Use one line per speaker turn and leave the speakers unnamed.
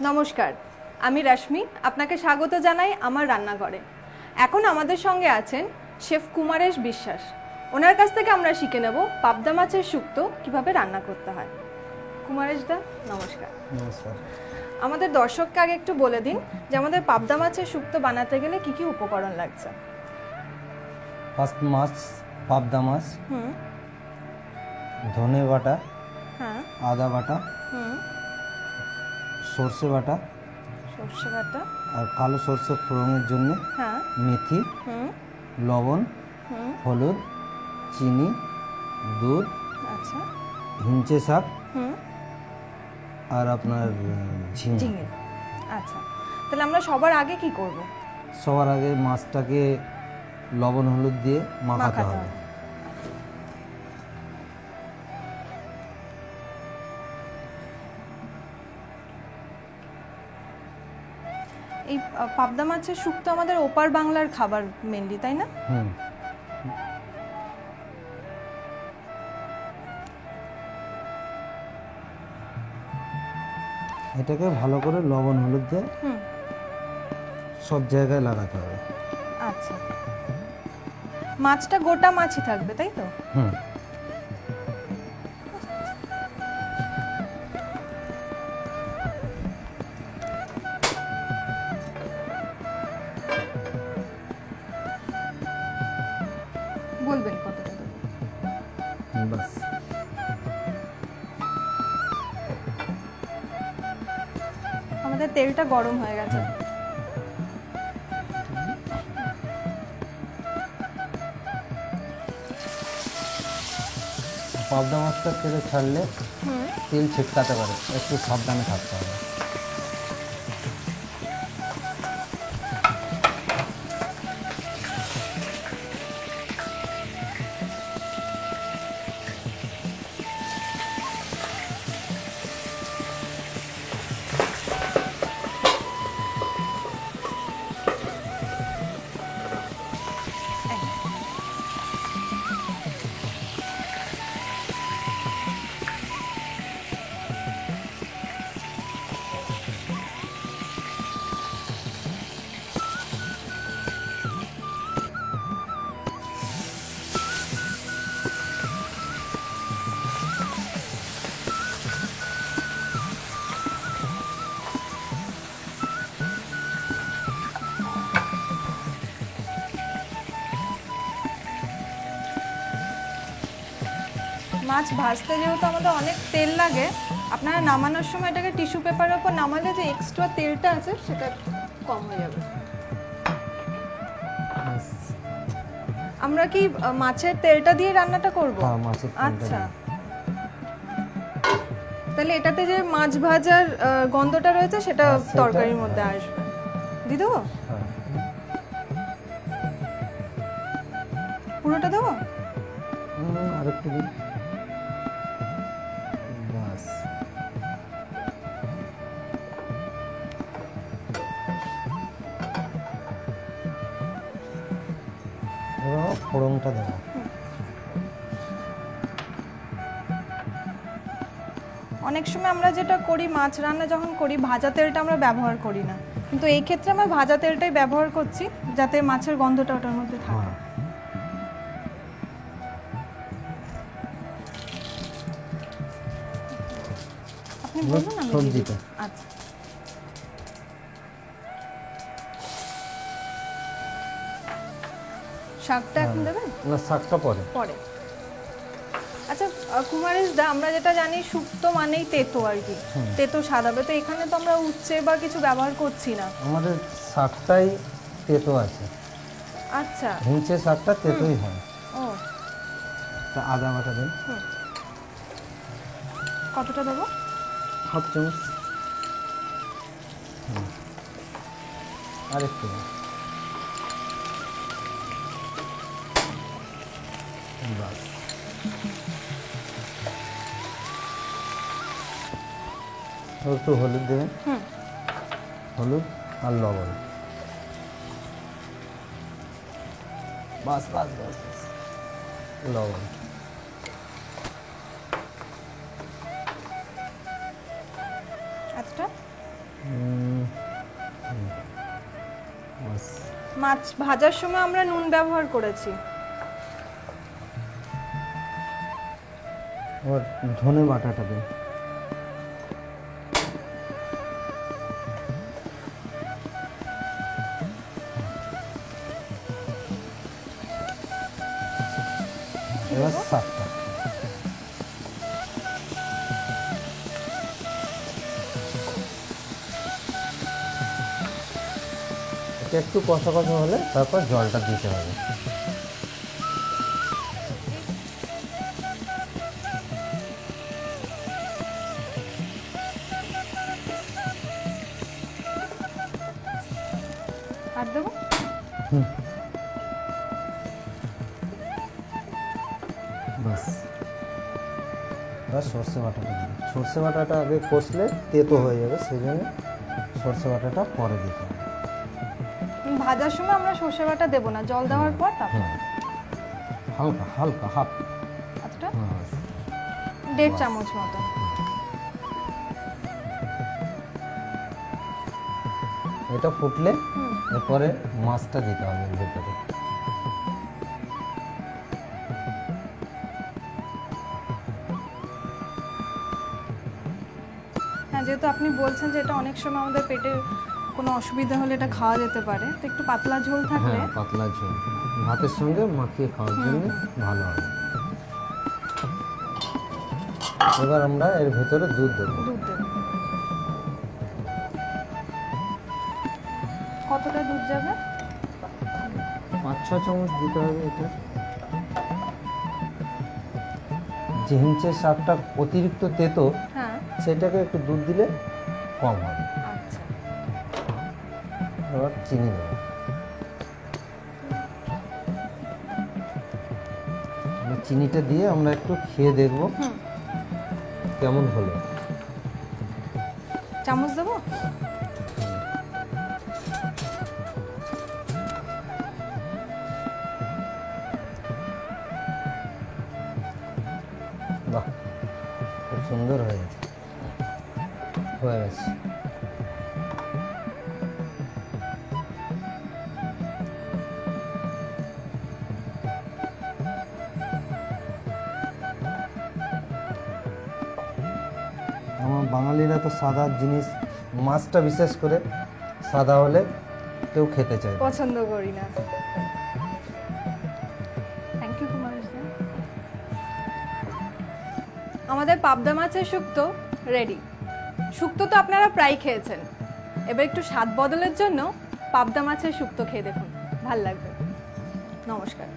নমস্কার, আমি রশ্মি। আপনাকে স্বাগত জানাই আমার রান্নাঘরে। এখন আমাদের সঙ্গে আছেন শেফ কুমারেশ বিশ্বাস। ওনার কাছ থেকে আমরা শিখে নেব পাবদা মাছের শুক্তো কিভাবে রান্না করতে হয়। কুমারেশ দা, নমস্কার।
নমস্কার।
আমাদের দর্শককে আগে একটু বলে দিন যে আমাদের পাবদা মাছের শুক্তো বানাতে গেলে কি কি উপকরণ লাগছে।
ফার্স্ট মাছ, পাবদা মাছ, ধনে বাটা,
হ্যাঁ,
আদা বাটা, সর্ষে বাটা,
সর্ষে বাটা,
আর কালো সর্ষে ফোড়নের জন্য
হ্যাঁ,
মেথি, লবণ, হলুদ, চিনি, দুধ,
আচ্ছা,
হিঞ্চে শাক, আর আপনার ঝিঙে।
ঝিঙে। আচ্ছা, তাহলে আমরা সবার আগে কি করব?
সবার আগে মাছটাকে লবণ হলুদ দিয়ে মাখাতে হবে।
এই পাবদা মাছের শুক্তো আমাদের ওপার বাংলার খাবার মেনলি, তাই না?
এটাকে ভালো করে লবণ হলুদ দিয়ে সব জায়গায় লাগাতে হবে।
আচ্ছা, মাছটা গোটা মাছই থাকবে, তাই তো? বলবেন কতটা দেবো?
বাস।
আমাদের তেলটা গরম হয়ে গেছে।
পাবদা মাছটা তেলে ছাড়লে তেল ছিটকাতে পারে, একটু সাবধানে থাকতে হবে।
মাছ ভাজতে যেহেতু আমাদের অনেক তেল লাগে, আপনারা নামানোর সময় এটাকে টিস্যু পেপারের উপর নামালে যে এক্সট্রা তেলটা আছে সেটা কম হয়ে যাবে। আমরা কি মাছের তেলটা দিয়ে রান্নাটা করব?
হ্যাঁ, মাছের তেলটা
আচ্ছা,
দিয়ে।
তাহলে এটাতে যে মাছ ভাজার গন্ধটা রয়েছে সেটা
সেটা,
তরকারির মধ্যে আসবে। দিয়ে দেবো?
হ্যাঁ।
পুরোটা দেবো?
আরেকটু দিন। বাস। এবার ফোড়নটা দেবো।
অনেক সময় আমরা যেটা করি, মাছ রান্না যখন করি ভাজা তেলটা আমরা ব্যবহার করি না, কিন্তু এই ক্ষেত্রে আমরা ভাজা তেলটাই ব্যবহার করছি যাতে মাছের গন্ধটা ওটার মধ্যে থাকে। আপনি বলুন, আমি দিয়ে
সবজিটা।
দিচ্ছি। আচ্ছা, শাকটা এখন দেবেন?
না, শাকটা পরে।
পরে। আচ্ছা কুমারেশ দা, আমরা যেটা জানি শুক্তো মানেই তেতো আর কি, তেতো স্বাদ হবে, তো এখানে তো আমরা উচ্ছে বা কিছু ব্যবহার করছি না।
আমাদের শাকটাই তেতো আছে।
আচ্ছা,
হিঞ্চে শাকটা তেতোই হয়।
ও,
তা আদা বাটা দিন।
কতটা দেবো?
হাফ চামচ। আর একটু দিন। বাস। একটু হলুদ দেবেন। হলুদ আর লবণ। বাস বাস বাস বাস। লবণ।
আচ্ছা,
বাস।
মাছ ভাজার সময় আমরা নুন ব্যবহার করেছি।
এবার ধনে বাটাটা দিন। এবার শাকটা এটা একটু কষা কষা হলে তারপর জলটা দিতে হবে।
আর দেবো?
বাস। সর্ষে বাটাটা দিন। সর্ষে বাটাটা আগে কষলে তেতো হয়ে যাবে, সেই জন্য সর্ষে বাটাটা পরে দিতে হবে।
ভাজার সময় আমরা সর্ষে বাটা দেবো না, জল দেওয়ার পর তারপর।
হালকা হালকা হাফ।
আচ্ছা,
বাস।
1.5 চামচ মতো।
এটা ফুটলে এরপরে মাছটা দিতে হবে এর ভেতরে।
হ্যাঁ, যেহেতু আপনি বলছেন যে এটা অনেক সময় আমাদের পেটে কোনো অসুবিধা হলে এটা খাওয়া যেতে পারে, তো একটু পাতলা ঝোল থাকলে।
হ্যাঁ, পাতলা ঝোল ভাতের সঙ্গে মাখিয়ে খাওয়ার জন্য ভালো হবে। এবার আমরা এর ভেতরে দুধ দেবো।
দুধ দেবো। কতটা দুধ যাবে?
5-6 চামচ দিতে হবে। এটা যে হিংচের স্বাদটা অতিরিক্ত তেতো,
হ্যাঁ।
সেটাকে একটু দুধ দিলে কম হবে।
আচ্ছা,
এবার চিনি দেবো। চিনিটা দিয়ে আমরা একটু খেয়ে দেখবো কেমন হলো।
চামচ দেবো?
বাহ, খুব সুন্দর হয়ে গেছে। হয়ে গেছে। আমার বাঙালিরা তো সাদা জিনিস, মাছটা বিশেষ করে সাদা হলে কেউ খেতে চায় না।
পছন্দ করি না। থ্যাংক ইউ কুমারেশ দা। আমাদের পাবদা মাছের শুক্তো রেডি। শুক্তো তো আপনারা প্রায় খেয়েছেন, এবার একটু স্বাদ বদলের জন্য পাবদা মাছের শুক্তো খেয়ে দেখুন, ভাল লাগবে। নমস্কার।